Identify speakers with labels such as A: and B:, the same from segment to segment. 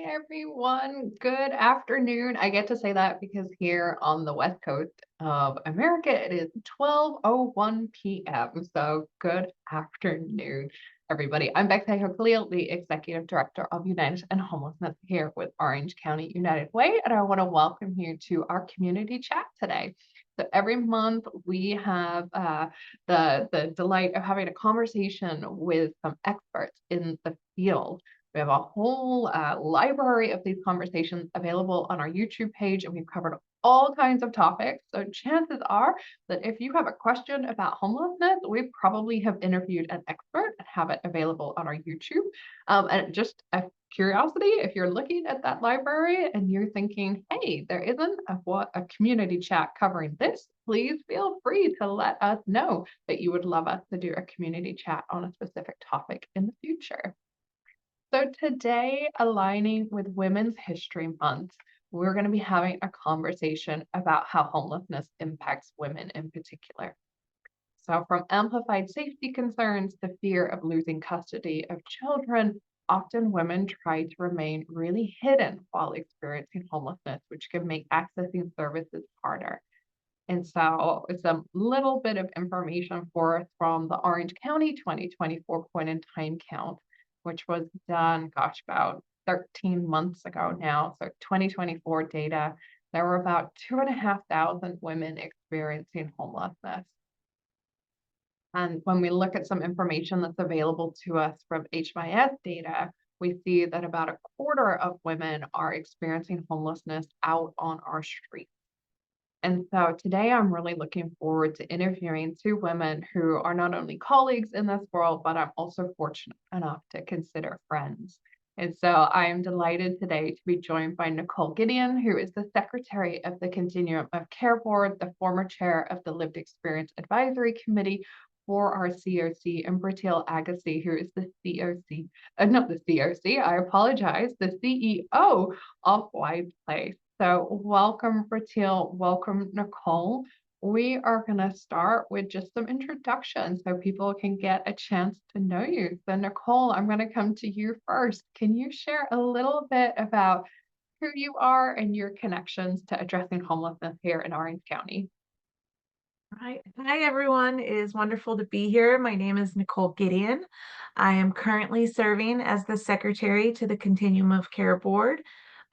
A: everyone. Good afternoon. I get to say that because here on the West Coast of America, it is 12:01 p.m. So good afternoon, everybody. I'm Brateil Aghasi, the Executive Director of United End Homelessness here with Orange County United Way, and I want to welcome you to our community chat today. So every month we have the delight of having a conversation with some experts in the field. We have a whole library of these conversations available on our YouTube page, and we've covered all kinds of topics. So chances are that if you have a question about homelessness, we probably have interviewed an expert and have it available on our YouTube. And just a curiosity, if you're looking at that library and you're thinking, hey, there isn't a community chat covering this, please feel free to let us know that you would love us to do a community chat on a specific topic in the future. So today, aligning with Women's History Month, we're going to be having a conversation about how homelessness impacts women in particular. So from amplified safety concerns to fear of losing custody of children, often women try to remain really hidden while experiencing homelessness, which can make accessing services harder. And so it's a little bit of information for us from the Orange County 2024 point in time count, which was done, gosh, about 13 months ago now. So 2024 data, there were about 2,500 women experiencing homelessness. And when we look at some information that's available to us from HMIS data, we see that about a quarter of women are experiencing homelessness out on our streets. And so today I'm really looking forward to interviewing two women who are not only colleagues in this world, but I'm also fortunate enough to consider friends. And so I am delighted today to be joined by Nichole Gideon, who is the Secretary of the Continuum of Care Board, the former chair of the Lived Experience Advisory Committee for our COC, and Brateil Aghasi, who is the COC, not the COC, I apologize, the CEO of WISEPlace. So welcome, Brateil, welcome, Nichole. We are going to start with just some introductions so people can get a chance to know you. So Nichole, I'm going to come to you first. Can you share a little bit about who you are and your connections to addressing homelessness here in Orange County?
B: Hi, everyone. It is wonderful to be here. My name is Nichole Gideon. I am currently serving as the secretary to the Continuum of Care Board.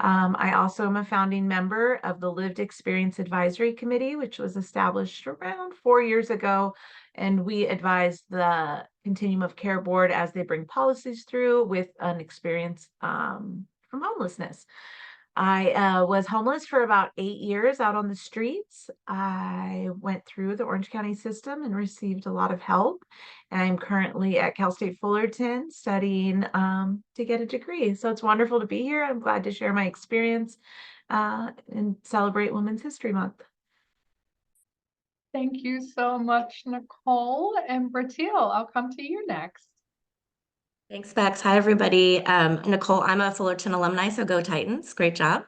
B: I also am a founding member of the Lived Experience Advisory Committee, which was established around 4 years ago. And we advise the Continuum of Care Board as they bring policies through with an experience from homelessness. I was homeless for about 8 years out on the streets. I went through the Orange County system and received a lot of help. And I'm currently at Cal State Fullerton studying to get a degree. So it's wonderful to be here. I'm glad to share my experience and celebrate Women's History Month.
A: Thank you so much, Nichole. And Brateil, I'll come to you next.
C: Thanks, Bex. Hi, everybody. Nichole, I'm a Fullerton alumni, so go Titans. Great job.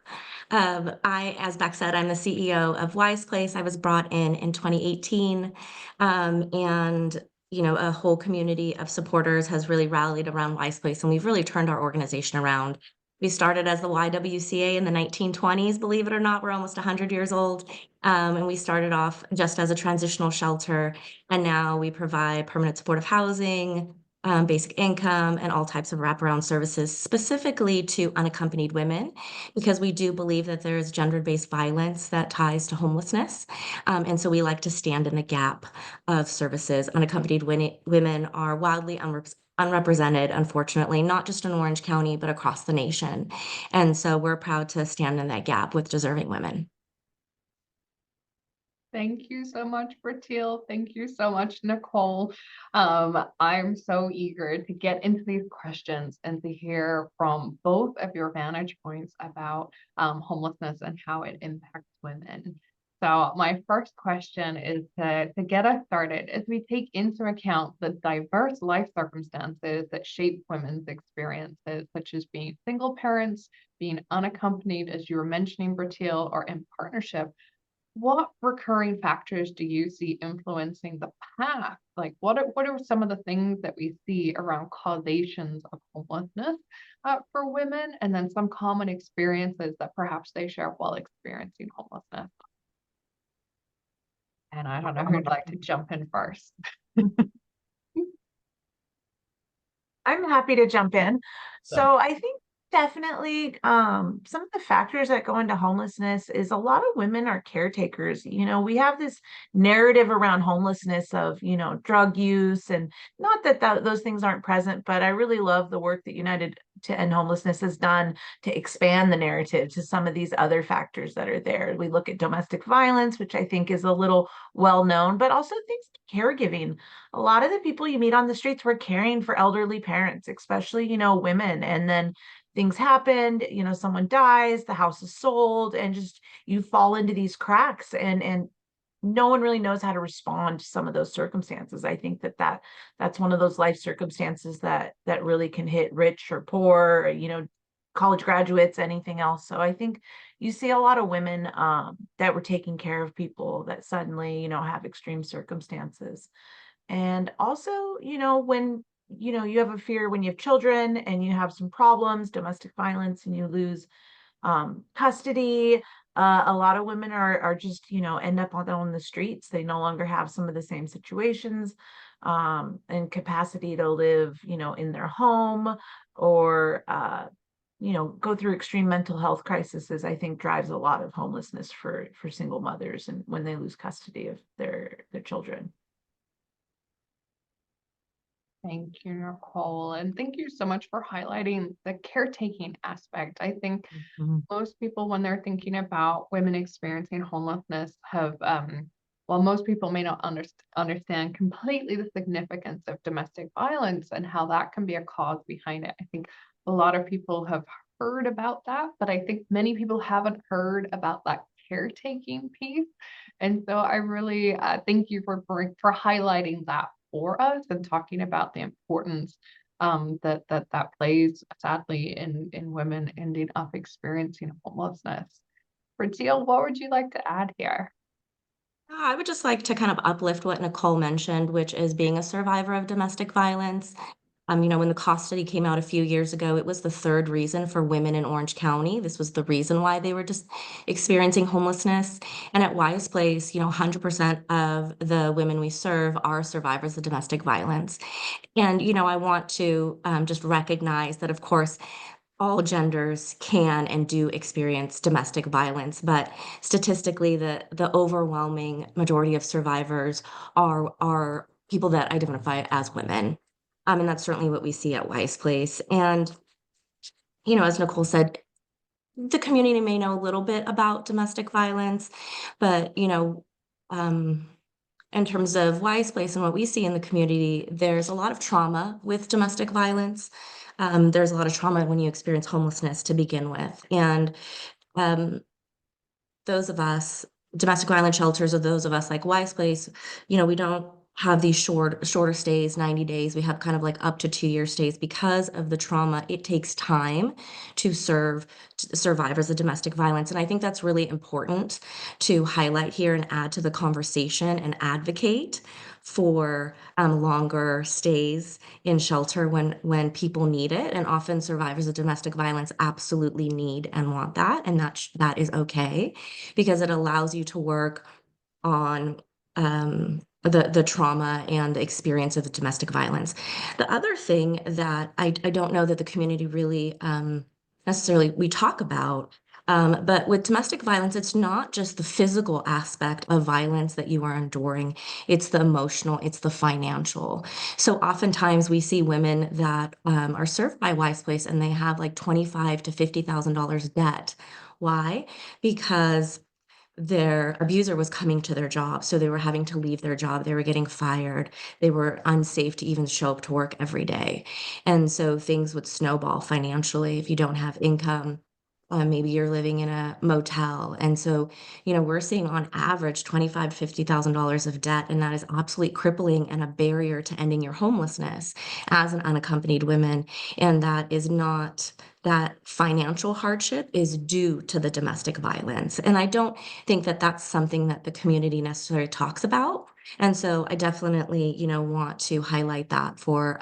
C: As Bex said, I'm the CEO of WISEPlace. I was brought in 2018, and a whole community of supporters has really rallied around WISEPlace, and we've really turned our organization around. We started as the YWCA in the 1920s, believe it or not. We're almost 100 years old, and we started off just as a transitional shelter, and now we provide permanent supportive housing, basic income, and all types of wraparound services, specifically to unaccompanied women, because we do believe that there is gender-based violence that ties to homelessness. And so we like to stand in the gap of services. Unaccompanied women are wildly unrepresented, unfortunately, not just in Orange County, but across the nation. And so we're proud to stand in that gap with deserving women.
A: Thank you so much, Brateil. Thank you so much, Nichole. I'm so eager to get into these questions and to hear from both of your vantage points about homelessness and how it impacts women. So my first question is to get us started as we take into account the diverse life circumstances that shape women's experiences, such as being single parents, being unaccompanied, as you were mentioning, Brateil, or in partnership. what recurring factors do you see influencing the path? Like, what are some of the things that we see around causations of homelessness for women, and then some common experiences that perhaps they share while experiencing homelessness? And I don't know who'd like to jump in first.
B: I'm happy to jump in. So I think definitely some of the factors that go into homelessness is a lot of women are caretakers. We have this narrative around homelessness of, drug use, and not that those things aren't present, but I really love the work that United to End Homelessness has done to expand the narrative to some of these other factors that are there. We look at domestic violence, which I think is a little well known, but also things like caregiving. A lot of the people you meet on the streets were caring for elderly parents, especially, women. And then things happened, someone dies, the house is sold, and just you fall into these cracks, and no one really knows how to respond to some of those circumstances. I think that's one of those life circumstances that really can hit rich or poor, or, college graduates, anything else. So I think you see a lot of women that were taking care of people that suddenly, have extreme circumstances. And also, when you have a fear when you have children and you have some problems, domestic violence, and you lose custody. A lot of women are just, end up on the streets. They no longer have some of the same situations and capacity to live, in their home, or, go through extreme mental health crises. I think drives a lot of homelessness for single mothers, and when they lose custody of their children.
A: Thank you, Nicole. And thank you so much for highlighting the caretaking aspect. I think most people, when they're thinking about women experiencing homelessness, have, while most people may not understand completely the significance of domestic violence and how that can be a cause behind it. I think a lot of people have heard about that, but I think many people haven't heard about that caretaking piece. And so I really thank you for highlighting that for us and talking about the importance that plays, sadly, in women ending up experiencing homelessness. Brateil, what would you like to add here?
C: I would just like to kind of uplift what Nicole mentioned, which is being a survivor of domestic violence. When the cost study came out a few years ago, it was the third reason for women in Orange County. This was the reason why they were just experiencing homelessness. And at WISEPlace, 100% of the women we serve are survivors of domestic violence. And, I want to just recognize that, of course, all genders can and do experience domestic violence, but statistically, the overwhelming majority of survivors are people that identify as women. And that's certainly what we see at WISEPlace. And, as Nicole said, the community may know a little bit about domestic violence, but, in terms of WISEPlace and what we see in the community, there's a lot of trauma with domestic violence. There's a lot of trauma when you experience homelessness to begin with. And um, those of us, domestic violence shelters, or those of us like WISEPlace, we don't have these shorter stays, 90 days. We have kind of like up to 2-year stays because of the trauma. It takes time to serve survivors of domestic violence. And I think that's really important to highlight here and add to the conversation and advocate for longer stays in shelter when people need it. And often survivors of domestic violence absolutely need and want that. And that is okay, because it allows you to work on the trauma and the experience of domestic violence. The other thing that I don't know that the community really necessarily we talk about, but with domestic violence, it's not just the physical aspect of violence that you are enduring, it's the emotional, it's the financial. So oftentimes we see women that are served by WISEPlace and they have like $25,000 to $50,000 debt. Why? Because their abuser was coming to their job. So they were having to leave their job. They were getting fired. They were unsafe to even show up to work every day. And so things would snowball financially if you don't have income. Maybe you're living in a motel. And so, we're seeing on average $25,000 to $50,000 of debt, and that is absolutely crippling and a barrier to ending your homelessness as an unaccompanied woman. And that financial hardship is due to the domestic violence. And I don't think that that's something that the community necessarily talks about. And so I definitely, want to highlight that for,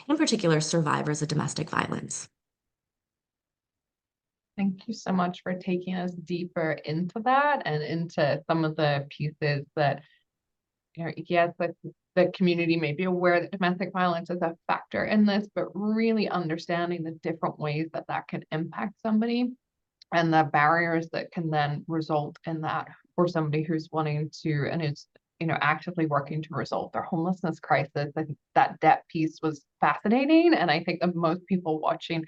C: in particular, survivors of domestic violence.
A: Thank you so much for taking us deeper into that and into some of the pieces that, yes, the community may be aware that domestic violence is a factor in this, but really understanding the different ways that that can impact somebody and the barriers that can then result in that for somebody who's wanting to and is actively working to resolve their homelessness crisis. I think that debt piece was fascinating, and I think that most people watching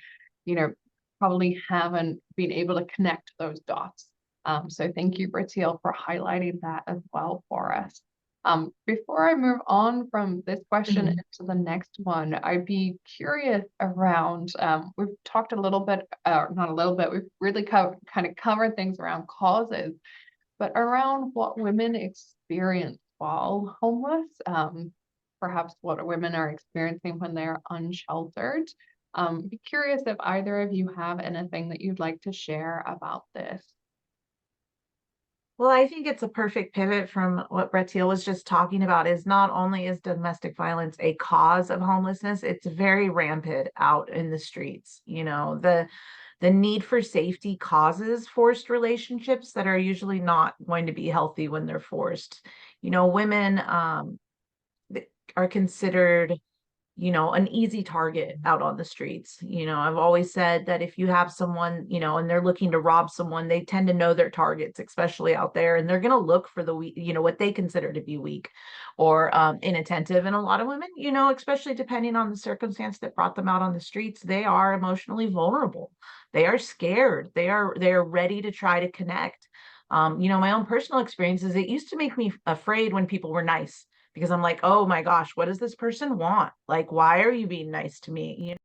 A: probably haven't been able to connect those dots. So thank you, Brateil, for highlighting that as well for us. Before I move on from this question into the next one, I'd be curious around, we've talked a little bit, not a little bit, we've really kind of covered things around causes, but around what women experience while homeless, perhaps what women are experiencing when they're unsheltered. Be curious if either of you have anything that you'd like to share about this.
B: Well, I think it's a perfect pivot from what Brateil was just talking about. Is not only is domestic violence a cause of homelessness, it's very rampant out in the streets. The need for safety causes forced relationships that are usually not going to be healthy when they're forced. Women are considered an easy target out on the streets. I've always said that if you have someone, and they're looking to rob someone, they tend to know their targets, especially out there, and they're going to look for the weak, what they consider to be weak or inattentive. And a lot of women, especially depending on the circumstance that brought them out on the streets, they are emotionally vulnerable. They are scared. They are ready to try to connect. My own personal experiences, it used to make me afraid when people were nice, because I'm like, oh my gosh, what does this person want? Like, why are you being nice to me?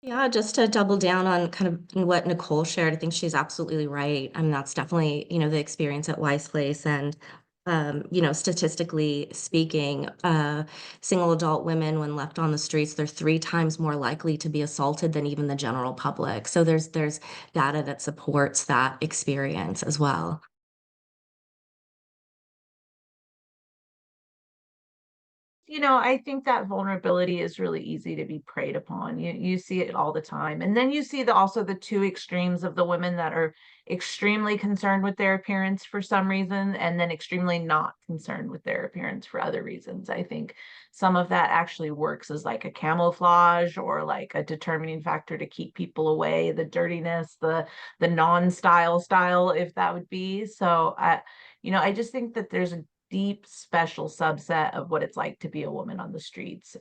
C: Yeah, just to double down on kind of what Nichole shared, I think she's absolutely right. I mean, that's definitely, the experience at WISEPlace. And, statistically speaking, single adult women, when left on the streets, they're 3 times more likely to be assaulted than even the general public. So there's data that supports that experience as well.
B: I think that vulnerability is really easy to be preyed upon. You see it all the time. And then you see also the two extremes of the women that are extremely concerned with their appearance for some reason, and then extremely not concerned with their appearance for other reasons. I think some of that actually works as like a camouflage or like a determining factor to keep people away, the dirtiness, the non-style, if that would be. So I just think that there's a deep special subset of what it's like to be a woman on the streets.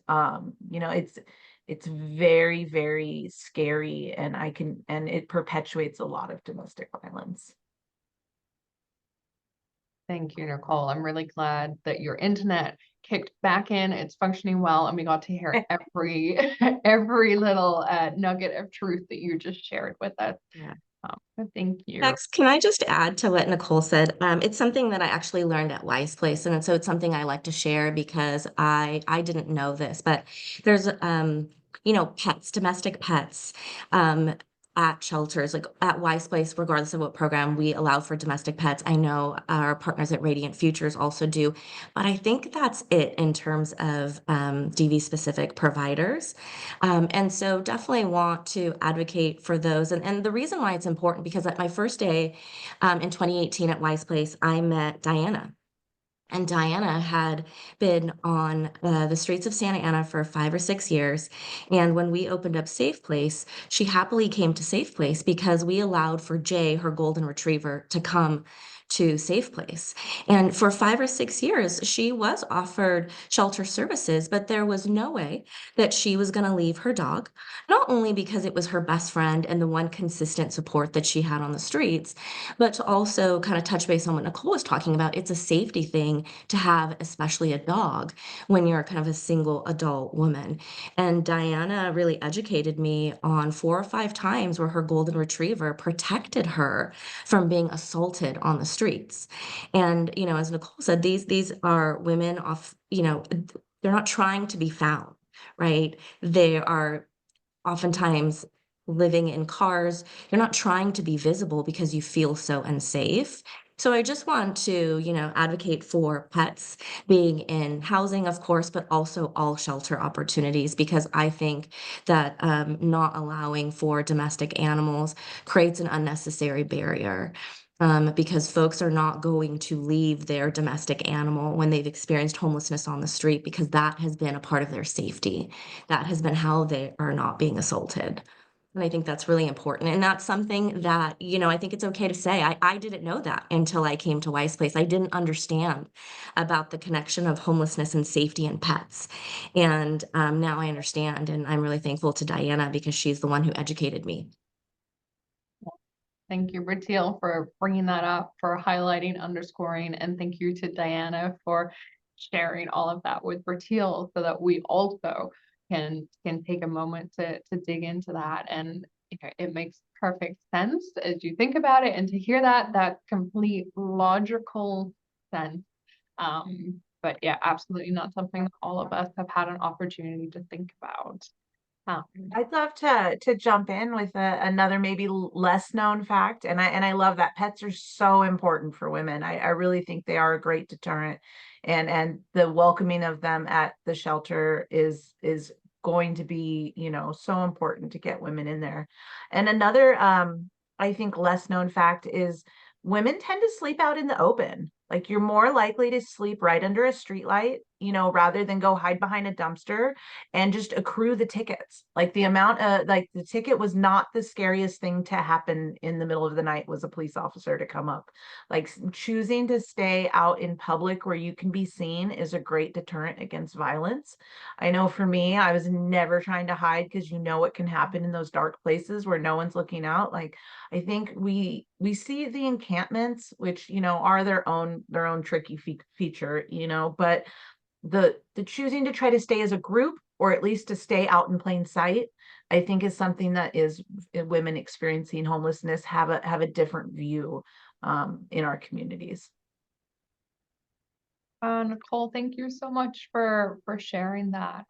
B: It's very, very scary, and it perpetuates a lot of domestic violence.
A: Thank you, Nichole. I'm really glad that your internet kicked back in. It's functioning well, and we got to hear every little nugget of truth that you just shared with us.
C: Yeah.
A: Thank you.
C: Bex, can I just add to what Nichole said? It's something that I actually learned at WISEPlace, and so it's something I like to share because I didn't know this, but there's pets, domestic pets, at shelters, like at WISEPlace, regardless of what program we allow for domestic pets. I know our partners at Radiant Futures also do, but I think that's it in terms of DV specific providers. And so definitely want to advocate for those. And the reason why it's important, because at my first day in 2018 at WISEPlace, I met Diana. And Diana had been on the streets of Santa Ana for 5 or 6 years. And when we opened up Safe Place, she happily came to Safe Place because we allowed for Jay, her golden retriever, to come to Safe Place. And for 5 or 6 years, she was offered shelter services, but there was no way that she was going to leave her dog, not only because it was her best friend and the one consistent support that she had on the streets, but to also kind of touch base on what Nichole was talking about. It's a safety thing to have, especially a dog, when you're kind of a single adult woman. And Diana really educated me on 4 or 5 times where her golden retriever protected her from being assaulted on the streets. And, as Nichole said, these are women off, they're not trying to be found, right? They are oftentimes living in cars. You're not trying to be visible because you feel so unsafe. So I just want to, advocate for pets being in housing, of course, but also all shelter opportunities, because I think that not allowing for domestic animals creates an unnecessary barrier. Because folks are not going to leave their domestic animal when they've experienced homelessness on the street, because that has been a part of their safety. That has been how they are not being assaulted. And I think that's really important. And that's something that, I think it's okay to say. I didn't know that until I came to WISEPlace. I didn't understand about the connection of homelessness and safety and pets. And now I understand. And I'm really thankful to Diana because she's the one who educated me.
A: Thank you, Brateil, for bringing that up, for highlighting, underscoring, and thank you to Diana for sharing all of that with Brateil so that we also can take a moment to dig into that. And it makes perfect sense as you think about it, and to hear that complete logical sense. But yeah, absolutely not something that all of us have had an opportunity to think about.
B: I'd love to jump in with another maybe less known fact, and I love that pets are so important for women. I really think they are a great deterrent, and the welcoming of them at the shelter is going to be so important to get women in there. And another I think less known fact is women tend to sleep out in the open. Like, you're more likely to sleep right under a streetlight, rather than go hide behind a dumpster and just accrue the tickets. Like, the amount of, like, the ticket was not the scariest thing to happen in the middle of the night, was a police officer to come up. Like, choosing to stay out in public where you can be seen is a great deterrent against violence. I know for me, I was never trying to hide, because what can happen in those dark places where no one's looking out. Like, I think we see the encampments, which are their own tricky feature, but the choosing to try to stay as a group, or at least to stay out in plain sight, I think is something that is women experiencing homelessness have a different view in our communities.
A: Nichole, thank you so much for sharing that.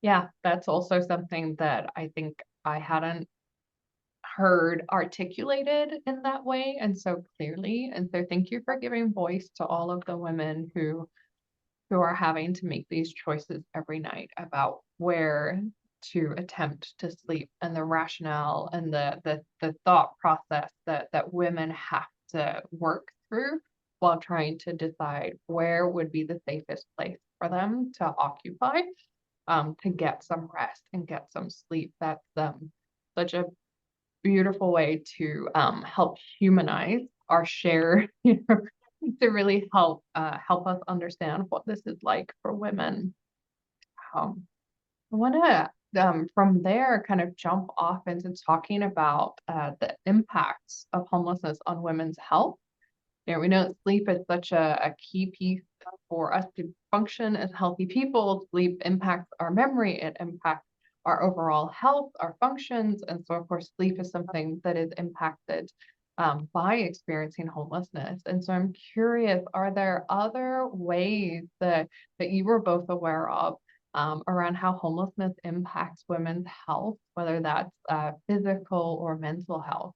A: Yeah, that's also something that I think I hadn't heard articulated in that way and so clearly. And so thank you for giving voice to all of the women who are having to make these choices every night about where to attempt to sleep, and the rationale and the thought process that women have to work through while trying to decide where would be the safest place for them to occupy, to get some rest and get some sleep. That's such a beautiful way to help humanize our share, to really help us understand what this is like for women. I want to from there kind of jump off into talking about the impacts of homelessness on women's health. We know that sleep is such a key piece for us to function as healthy people. Sleep impacts our memory, it impacts our overall health, our functions. And so, of course, sleep is something that is impacted by experiencing homelessness. And so I'm curious, are there other ways that you were both aware of around how homelessness impacts women's health, whether that's physical or mental health?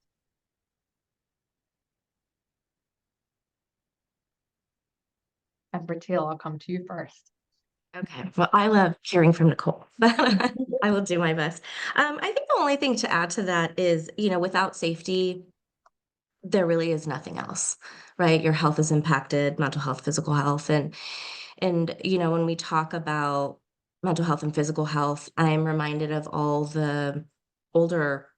A: And Brateil, I'll come to you first.
C: Okay, well, I love hearing from Nichole. I will do my best. I think the only thing to add to that is, without safety, there really is nothing else, right? Your health is impacted, mental health, physical health. And when we talk about mental health and physical health, I'm reminded of all the older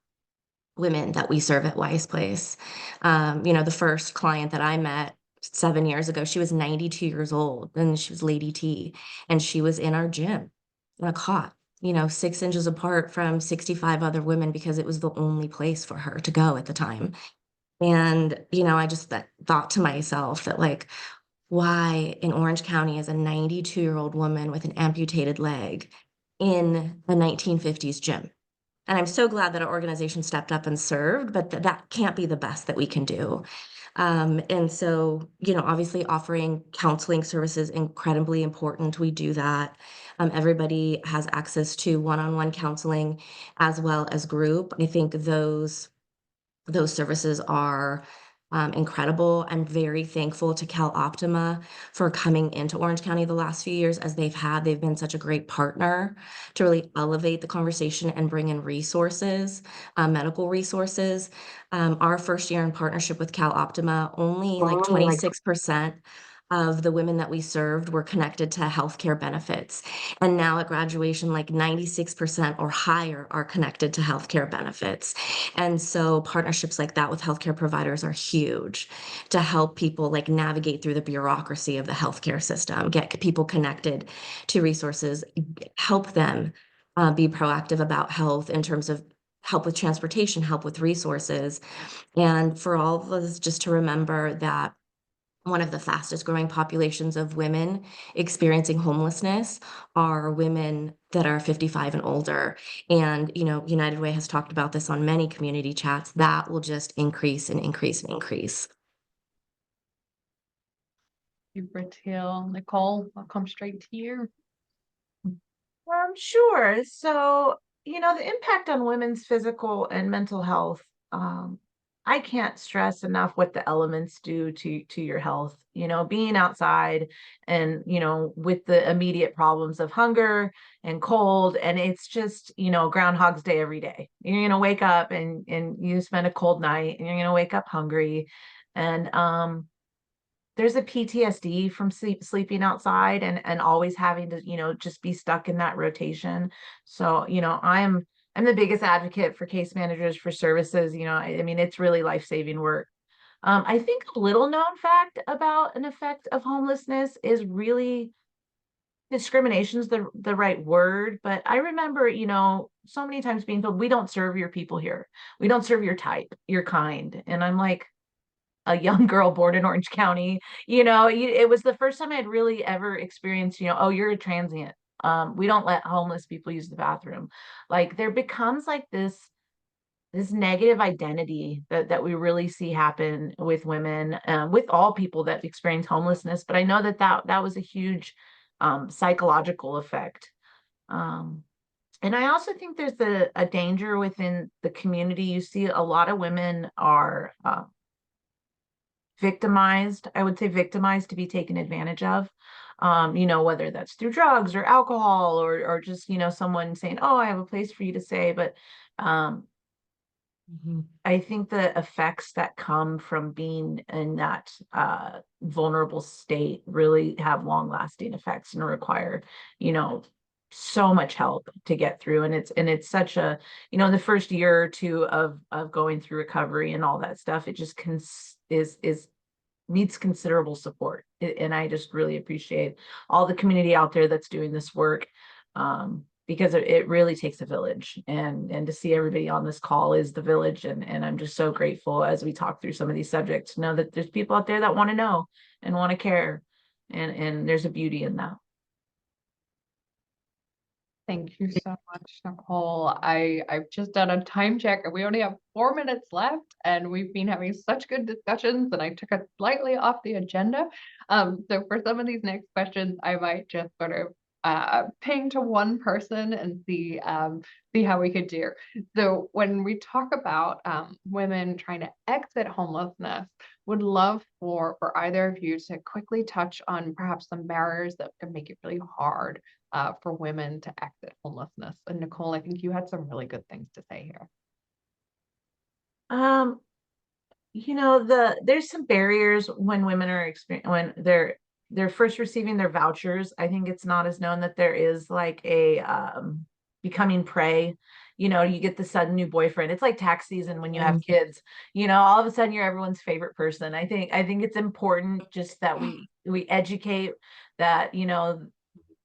C: women that we serve at WISEPlace. The first client that I met 7 years ago, she was 92 years old, and she was Lady T, and she was in our gym in a cot, 6 inches apart from 65 other women because it was the only place for her to go at the time. And, I just thought to myself that, like, why in Orange County is a 92-year-old woman with an amputated leg in the 1950s gym? And I'm so glad that our organization stepped up and served, but that can't be the best that we can do. And so, obviously offering counseling services incredibly important. We do that. Everybody has access to one-on-one counseling as well as group. I think those services are incredible. I'm very thankful to Cal Optima for coming into Orange County the last few years as they've been such a great partner to really elevate the conversation and bring in resources, medical resources. Our first year in partnership with Cal Optima, only like 26% of the women that we served were connected to healthcare benefits. And now at graduation, like 96% or higher are connected to healthcare benefits. And so partnerships like that with healthcare providers are huge to help people like navigate through the bureaucracy of the healthcare system, get people connected to resources, help them be proactive about health in terms of help with transportation, help with resources. And for all of us just to remember that one of the fastest growing populations of women experiencing homelessness are women that are 55 and older. And, United Way has talked about this on many community chats. That will just increase and increase and increase.
A: You, Brateil. Nichole, I'll come straight to you.
B: Sure. So, the impact on women's physical and mental health, I can't stress enough what the elements do to your health. Being outside and, with the immediate problems of hunger and cold, and it's just, Groundhog's Day every day. You're gonna wake up and you spend a cold night, and you're gonna wake up hungry, and there's a PTSD from sleeping outside and always having to, just be stuck in that rotation. So, I'm the biggest advocate for case managers for services. I mean, it's really life-saving work. I think a little known fact about an effect of homelessness is really discrimination is the right word, but I remember, so many times being told, we don't serve your people here. We don't serve your type, your kind. And I'm like, a young girl born in Orange County, it was the first time I had really ever experienced, oh, you're a transient. We don't let homeless people use the bathroom. Like there becomes like this negative identity that we really see happen with women, with all people that experience homelessness. But I know that was a huge psychological effect. And I also think there's a danger within the community. You see a lot of women are victimized, I would say victimized to be taken advantage of, whether that's through drugs or alcohol or just, someone saying, oh, I have a place for you to stay. But I think the effects that come from being in that vulnerable state really have long lasting effects and require, so much help to get through. And it's such a, the first year or two of going through recovery and all that stuff, it just is needs considerable support. And I just really appreciate all the community out there that's doing this work, because it really takes a village, and to see everybody on this call is the village. And I'm just so grateful as we talk through some of these subjects to know that there's people out there that want to know and want to care. And there's a beauty in that.
A: Thank you so much, Nichole. I've just done a time check and we only have 4 minutes left, and we've been having such good discussions, and I took it slightly off the agenda. So for some of these next questions, I might just sort of ping to one person and see how we could do. So when we talk about women trying to exit homelessness, would love for either of you to quickly touch on perhaps some barriers that can make it really hard for women to exit homelessness. And Nichole, I think you had some really good things to say here.
B: There's some barriers when women are when they're first receiving their vouchers. I think it's not as known that there is like a becoming prey. you get the sudden new boyfriend. It's like tax season when you have kids, all of a sudden you're everyone's favorite person. I think it's important just that we educate that,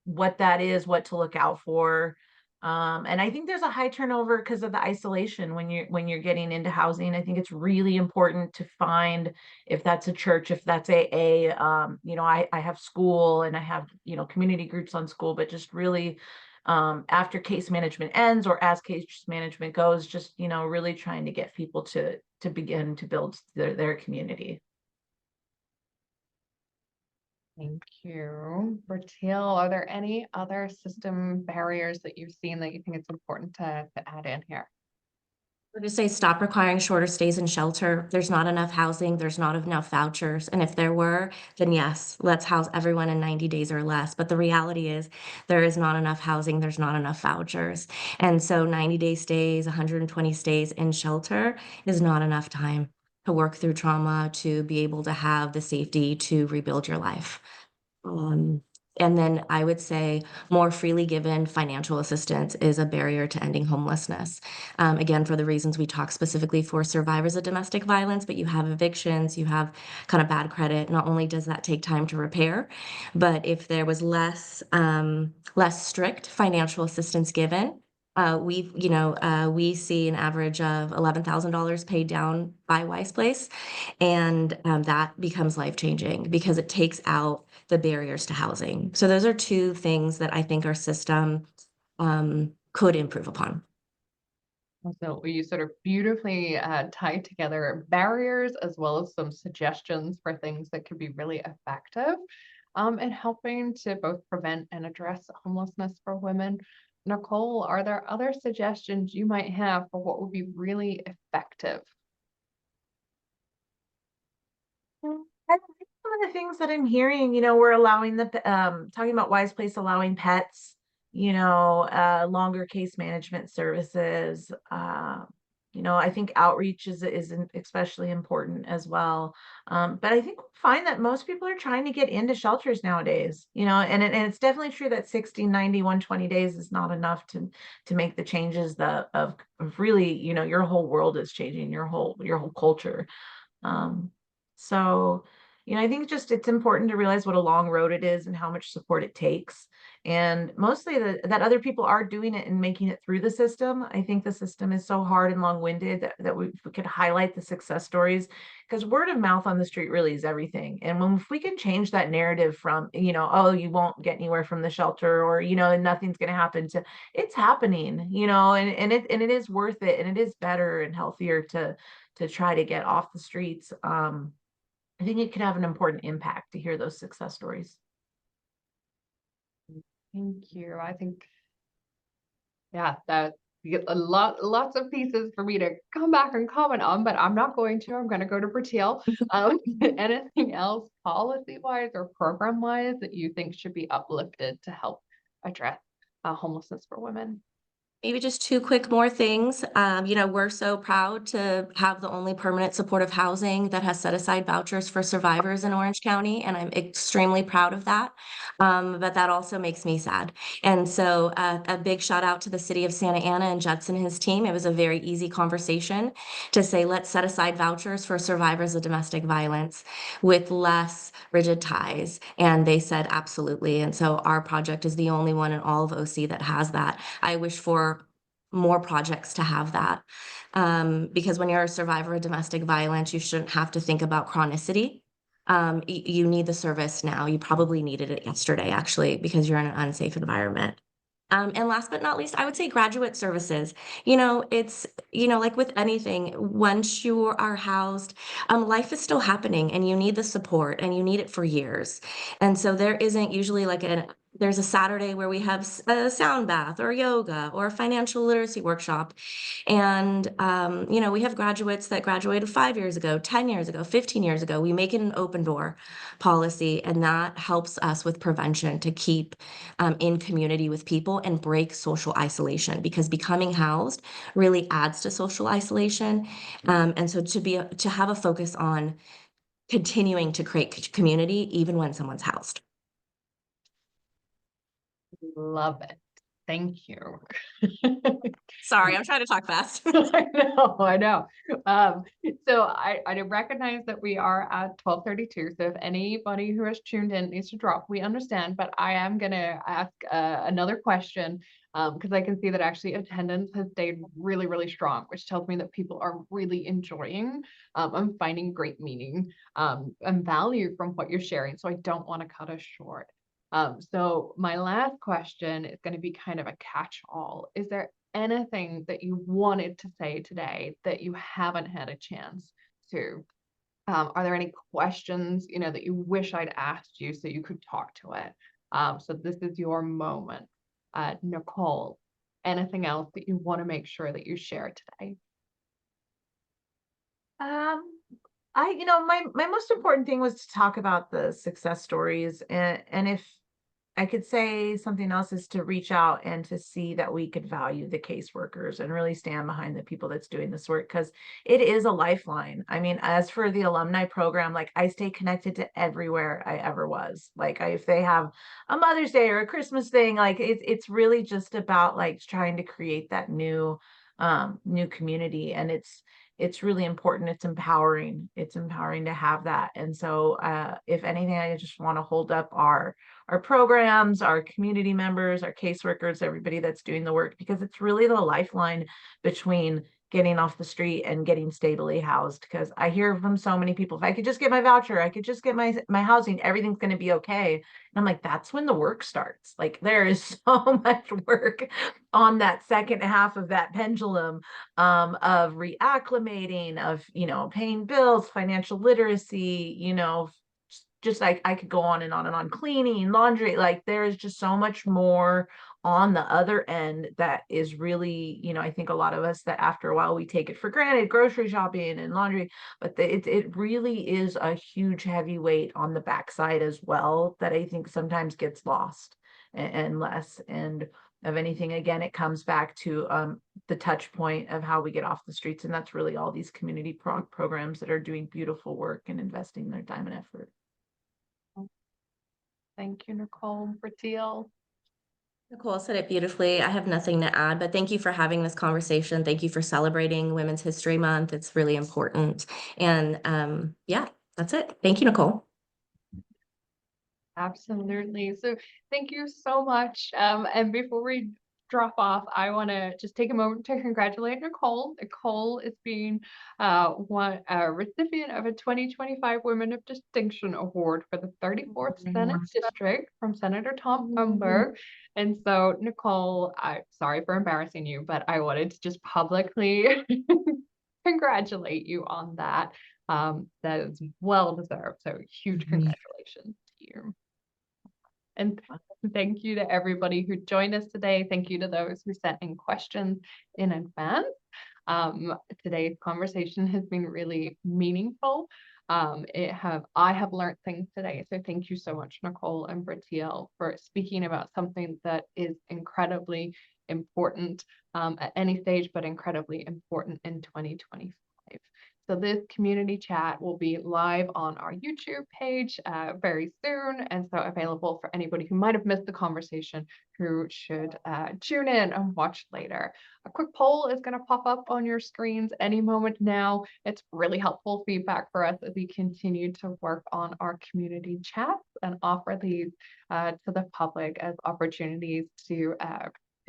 B: what that is, what to look out for. And I think there's a high turnover because of the isolation when you're getting into housing. I think it's really important to find, if that's a church, if that's AA, I have school and I have, community groups on school, but just really after case management ends or as case management goes, just, really trying to get people to begin to build their community.
A: Thank you. Brateil, are there any other system barriers that you've seen that you think it's important to add in here?
C: I would just say stop requiring shorter stays in shelter. There's not enough housing, there's not enough vouchers. And if there were, then yes, let's house everyone in 90 days or less. But the reality is there is not enough housing, there's not enough vouchers. And so 90-day stays, 120 stays in shelter is not enough time to work through trauma, to be able to have the safety to rebuild your life. Um, and then I would say more freely given financial assistance is a barrier to ending homelessness. Again, for the reasons we talk specifically for survivors of domestic violence, but you have evictions, you have kind of bad credit. Not only does that take time to repair, but if there was less strict financial assistance given, we see an average of $11,000 paid down by WISEPlace, and that becomes life-changing because it takes out the barriers to housing. So those are two things that I think our system could improve upon.
A: So you sort of beautifully tied together barriers as well as some suggestions for things that could be really effective in helping to both prevent and address homelessness for women. Nichole, are there other suggestions you might have for what would be really effective?
B: I think some of the things that I'm hearing, we're allowing talking about WISEPlace allowing pets, longer case management services. I think outreach is especially important as well. But I think we'll find that most people are trying to get into shelters nowadays, and it's definitely true that 60, 90, 120 days is not enough to make the changes of really, your whole world is changing, your whole culture. So, I think just it's important to realize what a long road it is and how much support it takes. And mostly that other people are doing it and making it through the system. I think the system is so hard and long-winded that we could highlight the success stories, because word of mouth on the street really is everything. And if we can change that narrative from, oh, you won't get anywhere from the shelter, or, and nothing's going to happen, to it's happening, and it is worth it, and it is better and healthier to try to get off the streets. I think it could have an important impact to hear those success stories.
A: Thank you. I think, yeah, that lots of pieces for me to come back and comment on, but I'm not going to. I'm going to go to Brateil. Anything else policy-wise or program-wise that you think should be uplifted to help address homelessness for women?
C: Maybe just two quick more things. We're so proud to have the only permanent supportive housing that has set aside vouchers for survivors in Orange County, and I'm extremely proud of that. But that also makes me sad. And so a big shout out to the city of Santa Ana and Judson and his team. It was a very easy conversation to say, let's set aside vouchers for survivors of domestic violence with less rigid ties. And they said, absolutely. And so our project is the only one in all of OC that has that. I wish for more projects to have that, because when you're a survivor of domestic violence, you shouldn't have to think about chronicity. You need the service now. You probably needed it yesterday, actually, because you're in an unsafe environment. And last but not least, I would say graduate services. It's, like with anything, once you are housed, life is still happening and you need the support and you need it for years. And so there isn't usually there's a Saturday where we have a sound bath or yoga or a financial literacy workshop. And, we have graduates that graduated 5 years ago, 10 years ago, 15 years ago. We make it an open door policy, and that helps us with prevention to keep in community with people and break social isolation, because becoming housed really adds to social isolation. And so to have a focus on continuing to create community even when someone's housed.
A: Love it. thank you.
C: Sorry, I'm trying to talk fast.
A: I know. So I recognize that we are at 12:32. So if anybody who has tuned in needs to drop, we understand. But I am gonna ask another question because I can see that actually attendance has stayed really, really strong, which tells me that people are really enjoying and finding great meaning and value from what you're sharing. So I don't want to cut us short. So my last question is going to be kind of a catch-all. Is there anything that you wanted to say today that you haven't had a chance to? Are there any questions, that you wish I'd asked you so you could talk to it? So this is your moment. Nichole, anything else that you want to make sure that you share today?
B: My most important thing was to talk about the success stories, and if I could say something else is to reach out and to see that we could value the caseworkers and really stand behind the people that's doing this work, because it is a lifeline. I mean, as for the alumni program, like I stay connected to everywhere I ever was. Like if they have a Mother's Day or a Christmas thing, like it's really just about like trying to create that new community, and it's really important. It's empowering to have that. And so if anything, I just want to hold up our programs, our community members, our caseworkers, everybody that's doing the work, because it's really the lifeline between getting off the street and getting stably housed. Because I hear from so many people, if I could just get my voucher, I could just get my housing, everything's going to be okay. And I'm like, that's when the work starts. Like there is so much work on that second half of that pendulum of reacclimating, of paying bills, financial literacy, just like I could go on and on and on, cleaning, laundry. Like there is just so much more on the other end that is really, I think a lot of us that after a while we take it for granted, grocery shopping and laundry, but it really is a huge heavy weight on the backside as well that I think sometimes gets lost and less. And of anything, again, it comes back to the touch point of how we get off the streets. And that's really all these community programs that are doing beautiful work and investing their time and effort.
A: Thank you, Nichole. Brateil.
C: Nichole said it beautifully. I have nothing to add, but thank you for having this conversation. Thank you for celebrating Women's History Month. It's really important. And yeah, that's it. Thank you, Nichole.
A: Absolutely. So thank you so much. And before we drop off, I want to just take a moment to congratulate Nichole. Nichole is being one recipient of a 2025 Women of Distinction Award for the 34th Senate District from Senator Tom Umberg. And so, Nichole, I'm sorry for embarrassing you, but I wanted to just publicly congratulate you on that. That is well deserved. So huge congratulations to you. And thank you to everybody who joined us today. Thank you to those who sent in questions in advance. Today's conversation has been really meaningful. I have learned things today. So thank you so much, Nichole and Brateil, for speaking about something that is incredibly important at any stage, but incredibly important in 2025. So this community chat will be live on our YouTube page very soon, and so available for anybody who might have missed the conversation who should tune in and watch later. A quick poll is going to pop up on your screens any moment now. It's really helpful feedback for us as we continue to work on our community chats and offer these to the public as opportunities to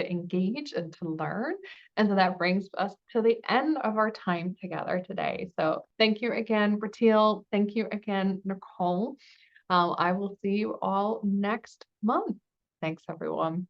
A: engage and to learn. And so that brings us to the end of our time together today. So thank you again, Brateil. Thank you again, Nichole. I will see you all next month. Thanks, everyone.